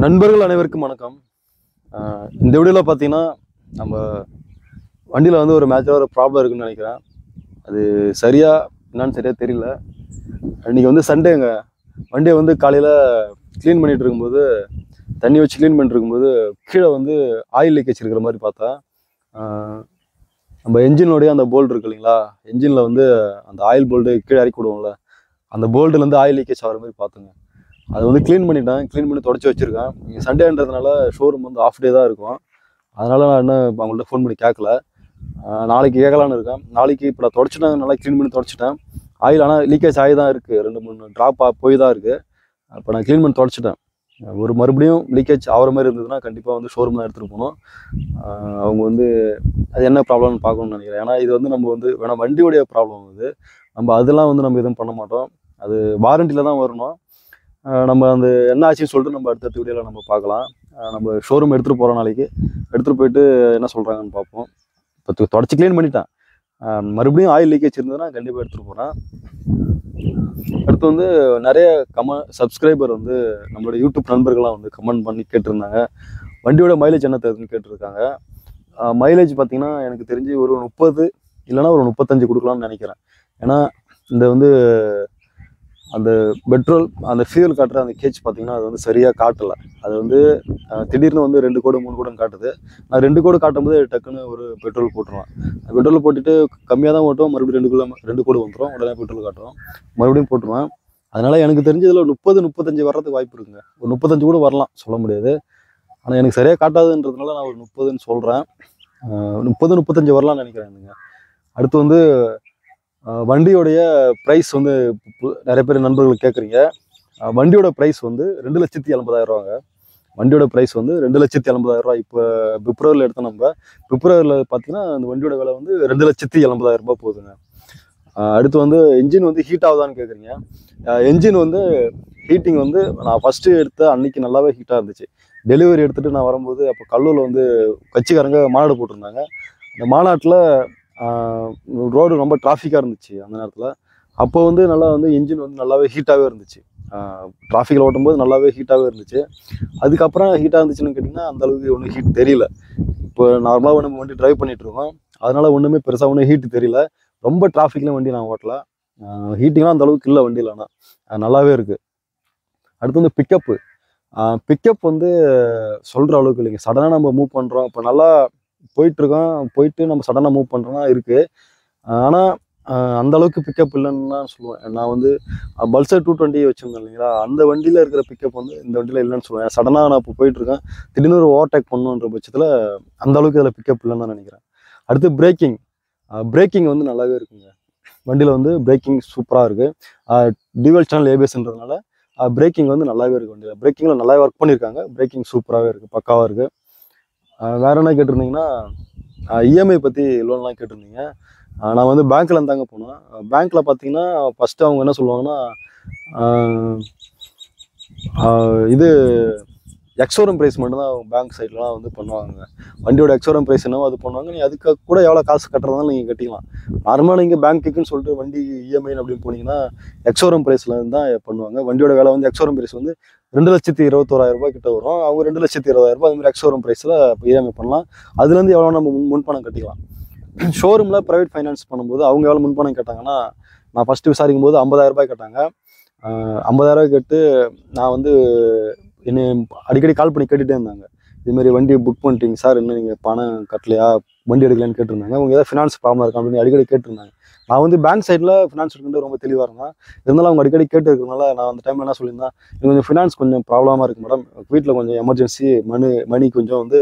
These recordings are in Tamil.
நண்பர்கள் அனைவருக்கும் வணக்கம். இந்த வீடியோவில் பார்த்தீங்கன்னா நம்ம வண்டியில் வந்து ஒரு மேஜராக ஒரு ப்ராப்ளம் இருக்குன்னு நினைக்கிறேன். அது என்னன்னு சரியாக தெரியல. இன்றைக்கி வந்து சண்டேங்க. வண்டியை வந்து காலையில் க்ளீன் பண்ணிகிட்டு இருக்கும்போது, தண்ணி வச்சு க்ளீன் பண்ணிட்டு இருக்கும்போது கீழே வந்து ஆயில் லீக்கேஜ் இருக்கிற மாதிரி பார்த்தா, நம்ம என்ஜினோடைய அந்த போல்டு இருக்கு இல்லைங்களா, என்ஜினில் வந்து அந்த ஆயில் போல்டு கீழே இறக்கி விடுவோம்ல, அந்த போல்டுலேருந்து ஆயில் லீக்கேஜ் ஆகிற மாதிரி பார்த்துங்க. அது வந்து க்ளீன் பண்ணி தொடச்சி வச்சுருக்கேன். நீங்கள் சண்டேன்றதுனால ஷோரூம் வந்து ஆஃப் டே தான் இருக்கும். அதனால் நான் இன்னும் அவங்கள்ட்ட ஃபோன் பண்ணி கேட்கல. நாளைக்கு கேட்கலான்னு இருக்கேன். நாளைக்கு இப்போ நான் தொடச்சிட்டேன், நல்லா க்ளீன் பண்ணி தொடச்சிட்டேன். ஆயில் ஆனால் லீக்கேஜ் ஆகி தான் இருக்குது. 2-3 ட்ராப் போய் தான் இருக்குது. இப்போ நான் க்ளீன் பண்ணி தொடச்சிட்டேன். ஒரு மறுபடியும் லீக்கேஜ் ஆகிற மாதிரி இருந்ததுன்னா கண்டிப்பாக வந்து ஷோரூம் தான் எடுத்துகிட்டு போகணும். அவங்க வந்து அது என்ன ப்ராப்ளம்னு பார்க்கணும்னு நினைக்கிறேன். ஏன்னா இது வந்து நம்ம வந்து வேணால் வண்டியோடைய ப்ராப்ளம் இது. நம்ம அதெல்லாம் வந்து நம்ம எதுவும் பண்ண மாட்டோம். அது வாரண்டியில் தான் வரணும். நம்ம அந்த என்ன ஆச்சுன்னு சொல்லிட்டு நம்ம அடுத்த வீடியோவில் நம்ம பார்க்கலாம். நம்ம ஷோரூம் எடுத்துகிட்டு போகிறோம். நாளைக்கு எடுத்துகிட்டு போயிட்டு என்ன சொல்கிறாங்கன்னு பார்ப்போம். இப்போ தொடச்சி க்ளீன் பண்ணிட்டேன். மறுபடியும் ஆயில் லீக்கேஜ் இருந்ததுன்னா கண்டிப்பாக எடுத்துகிட்டு போகிறேன். அடுத்து வந்து நிறைய சப்ஸ்கிரைபர் வந்து நம்மளோட யூடியூப் நண்பர்கள்லாம் வந்து கமெண்ட் பண்ணி கேட்டிருந்தாங்க, வண்டியோட மைலேஜ் என்ன தருதுன்னு கேட்டிருக்காங்க. மைலேஜ் பார்த்திங்கன்னா எனக்கு தெரிஞ்சு ஒரு 30 இல்லைனா ஒரு 35 கொடுக்கலாம்னு நினைக்கிறேன். ஏன்னா இந்த வந்து அந்த பெட்ரோல் அந்த ஃபியூல் காட்டுற அந்த கேஜ் பார்த்திங்கன்னா அது வந்து சரியாக காட்டலை. அது வந்து திடீர்னு வந்து 2 கோடு 3 கோடுன்னு காட்டுது. நான் 2 கோடு காட்டும்போது டக்குன்னு ஒரு பெட்ரோல் போட்டுருவேன். பெட்ரோல் போட்டுட்டு கம்மியாக தான் ஓட்டுவோம். மறுபடியும் 2 கோடு வந்துடும். உடனே பெட்ரோல் காட்டுவோம். மறுபடியும் போட்டுருவேன். அதனால் எனக்கு தெரிஞ்சு இதில் 30-35 வர்றதுக்கு வாய்ப்பு இருக்குங்க. ஒரு 35 கூட வரலாம், சொல்ல முடியாது. ஆனால் எனக்கு சரியாக காட்டாதுன்றதுனால நான் ஒரு 30ன்னு சொல்கிறேன். 30-35 வரலாம்னு நினைக்கிறேன். அடுத்து வந்து வண்டியோடைய ப்ரைஸ் வந்து நிறைய பேர் நண்பர்கள் கேட்குறீங்க. வண்டியோட ப்ரைஸ் வந்து 2,70,000 வண்டியோட ப்ரைஸ் வந்து 2,70,000 இப்போ பிப்ரவரியில் எடுத்தோம். நம்ம பிப்ரவரியில் பார்த்தீங்கன்னா அந்த வண்டியோட விலை வந்து 2,80,000 போகுதுங்க. அடுத்து வந்து என்ஜின் வந்து ஹீட் ஆகுதான்னு கேட்குறீங்க. என்ஜின் வந்து ஹீட்டிங் வந்து நான் ஃபஸ்ட்டு எடுத்த அன்னைக்கு நல்லாவே ஹீட்டாக இருந்துச்சு. டெலிவரி எடுத்துகிட்டு நான் வரும்போது அப்போ கல்லூரில் வந்து கட்சிக்காரங்க மாநாடு போட்டிருந்தாங்க. அந்த மாநாட்டில் ரோடு ரொம்ப டிராஃபிக்காக இருந்துச்சு அந்த நேரத்தில். அப்போ வந்து நல்லா வந்து என்ஜின் வந்து நல்லாவே ஹீட்டாகவே இருந்துச்சு. டிராஃபிக்கில் ஓட்டும்போது நல்லாவே ஹீட்டாகவே இருந்துச்சு. அதுக்கப்புறம் ஹீட்டாக இருந்துச்சுன்னு கேட்டிங்கன்னா அந்தளவுக்கு ஒன்றும் ஹீட் தெரியல. இப்போ நார்மலாக நம்ம வண்டி ட்ரைவ் பண்ணிகிட்ருக்கோம். அதனால் ஒன்றுமே பெருசாக ஒன்றும் ஹீட்டு தெரியல. ரொம்ப டிராஃபிக்லாம் வண்டி நான் ஓட்டல. ஹீட்டிங்லாம் அந்தளவுக்கு இல்லை வண்டியில். ஆனால் நல்லாவே இருக்குது. அடுத்து வந்து பிக்கப் வந்து சொல்கிற அளவுக்கு இல்லைங்க. சடனாக நம்ம மூவ் பண்ணுறோம். இப்போ நல்லா போயிட்டு நம்ம சடனாக மூவ் பண்ணுறோன்னா இருக்குது. ஆனால் அந்த அளவுக்கு பிக்கப் இல்லைன்னு தான் சொல்லுவேன். நான் வந்து பல்சர் 220 வச்சுருந்தேன் இல்லைங்களா, அந்த வண்டியில் இருக்கிற பிக்கப் வந்து இந்த வண்டியில் இல்லைன்னு சொல்லுவேன். சடனாக நான் இப்போ போயிட்டுருக்கேன், திடீர்னு ஒரு ஓவர்டேக் பண்ணணுன்ற பட்சத்தில் அந்த அளவுக்கு அதில் பிக்கப் இல்லைன்னு தான் நினைக்கிறேன். அடுத்து பிரேக்கிங் வந்து நல்லாவே இருக்குங்க. வண்டியில் வந்து பிரேக்கிங் சூப்பராக இருக்குது. டியூவல் சேனல் ஏபிஎஸ்ன்றதுனால பிரேக்கிங் வந்து நல்லாவே இருக்குது. வண்டியில் பிரேக்கிங்கில் நல்லாவே ஒர்க் பண்ணியிருக்காங்க. பிரேக்கிங் சூப்பராகவே இருக்குது, பக்காவாக இருக்குது. வேறு என்ன கேட்டிருந்தீங்கன்னா, இஎம்ஐ பற்றி லோன்லாம் கேட்டிருந்தீங்க. நான் வந்து பேங்க்கில் தாங்க போனேன். பேங்க்கில் பார்த்தீங்கன்னா ஃபஸ்ட்டு அவங்க என்ன சொல்லுவாங்கன்னா, இது எக்ஸோரூம் ப்ரைஸ் மட்டும்தான் பேங்க் சைட்லலாம் வந்து பண்ணுவாங்க. வண்டியோட எக்ஸோரூம் ப்ரைஸ் என்னவோ அது பண்ணுவாங்க. நீ அதுக்கு கூட எவ்வளோ காசு கட்டுறதாலும் நீங்கள் கட்டிக்கலாம். நார்மலாக நீங்கள் பேங்க்குன்னு சொல்லிட்டு வண்டி இஎம்ஐன்னு அப்படின்னு போனீங்கன்னா எக்ஸோரூம் ப்ரைஸில் தான் பண்ணுவாங்க. வண்டியோட விலை வந்து எக்ஸோரூம் ப்ரைஸ் வந்து 2,21,000 கிட்ட வரும். அவங்க 2,20,000 அதுமாதிரி எக்ஸோரூம் ப்ரைஸில் இஎம்ஐ பண்ணலாம். அதுலேருந்து எவ்வளோ நம்ம முன்பணம் கட்டிக்கலாம். ஷோரூமில் ப்ரைவேட் ஃபைனான்ஸ் பண்ணும்போது அவங்க எவ்வளோ முன்பணம் கேட்டாங்கன்னா, நான் ஃபஸ்ட்டு விசாரிக்கும் போது 50,000 கேட்டாங்க. 50,000 கேட்டு நான் வந்து என்னை அடிக்கடி கால் பண்ணி கேட்டுகிட்டே இருந்தாங்க. இதுமாரி வண்டி புக் பண்ணிட்டீங்க சார், இன்னும் நீங்கள் பணம் கட்டலையா, வண்டி எடுக்கலான்னு கேட்டிருந்தாங்க. அவங்க ஏதாவது ஃபினான்ஸ் ப்ராப்ளம் இருக்கா அப்படின்னு அடிக்கடி கேட்டிருந்தாங்க. நான் வந்து பேங்க் சைடில் ஃபினான்ஸ் இருக்குன்ட்டு ரொம்ப தெளிவாக இருந்தேன். இருந்தாலும் அவங்க அடிக்கடி கேட்டு இருக்கிறதுனால நான் அந்த டைமில் என்ன சொல்லியிருந்தேன், கொஞ்சம் ஃபினான்ஸ் கொஞ்சம் ப்ராப்ளமாக இருக்குது மேடம், வீட்டில் கொஞ்சம் எமர்ஜென்சி மணி கொஞ்சம் வந்து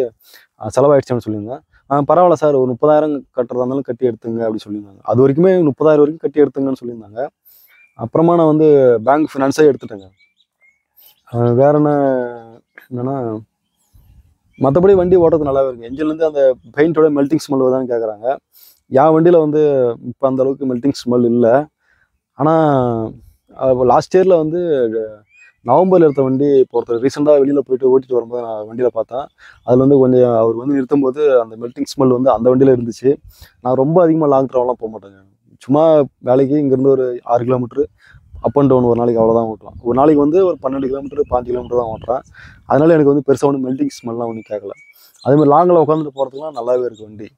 செலவாயிடுச்சுன்னு சொல்லியிருந்தேன். பரவாயில்ல சார், ஒரு 30,000 கட்டுறதா இருந்தாலும் கட்டி எடுத்துங்க அப்படின்னு சொல்லியிருந்தாங்க. அது வரைக்குமே 30,000 வரைக்கும் கட்டி எடுத்துங்கன்னு சொல்லியிருந்தாங்க. அப்புறமா நான் வந்து பேங்க் ஃபினான்ஸே எடுத்துட்டேங்க. வேறு என்னென்னா, மற்றபடி வண்டி ஓட்டுறது நல்லாவே இருக்குது. என்ஜின்லேருந்து அந்த பெயிண்டோட மெல்ட்டிங் ஸ்மெல் வருதான்னு கேட்குறாங்க. என் வண்டியில் வந்து இப்போ அந்தளவுக்கு மெல்ட்டிங் ஸ்மெல் இல்லை. ஆனால் லாஸ்ட் இயரில் வந்து நவம்பரில் எடுத்த வண்டி இப்போ ஒருத்தர் ரீசெண்டாக வெளியில் போயிட்டு ஓட்டிட்டு வரும்போது நான் வண்டியில் பார்த்தேன். அதில் வந்து கொஞ்சம் அவர் வந்து நிறுத்தும்போது அந்த மெல்ட்டிங் ஸ்மெல் வந்து அந்த வண்டியில் இருந்துச்சு. நான் ரொம்ப அதிகமாக லாங் ட்ராவல்லாம் போக மாட்டேங்க. சும்மா வேலைக்கு இங்கேருந்து ஒரு 6 கிலோமீட்ரு அப் அண்ட் டவுன் ஒரு நாளைக்கு அவ்வளோதான் ஓட்டலாம். ஒரு நாளைக்கு வந்து ஒரு 12 கிலோமீட்டர் 5 கிலோமீட்டர் தான் ஓட்டுறேன். அதனால எனக்கு வந்து பெருசாக ஒன்றும் மெல்டிங் ஸ்மெல்லாம் ஒன்றும் கேட்கல. அதேமாதிரி லாங்கில் உட்காந்துட்டு போகிறதுக்குலாம் நல்லாவே இருக்குது வண்டி.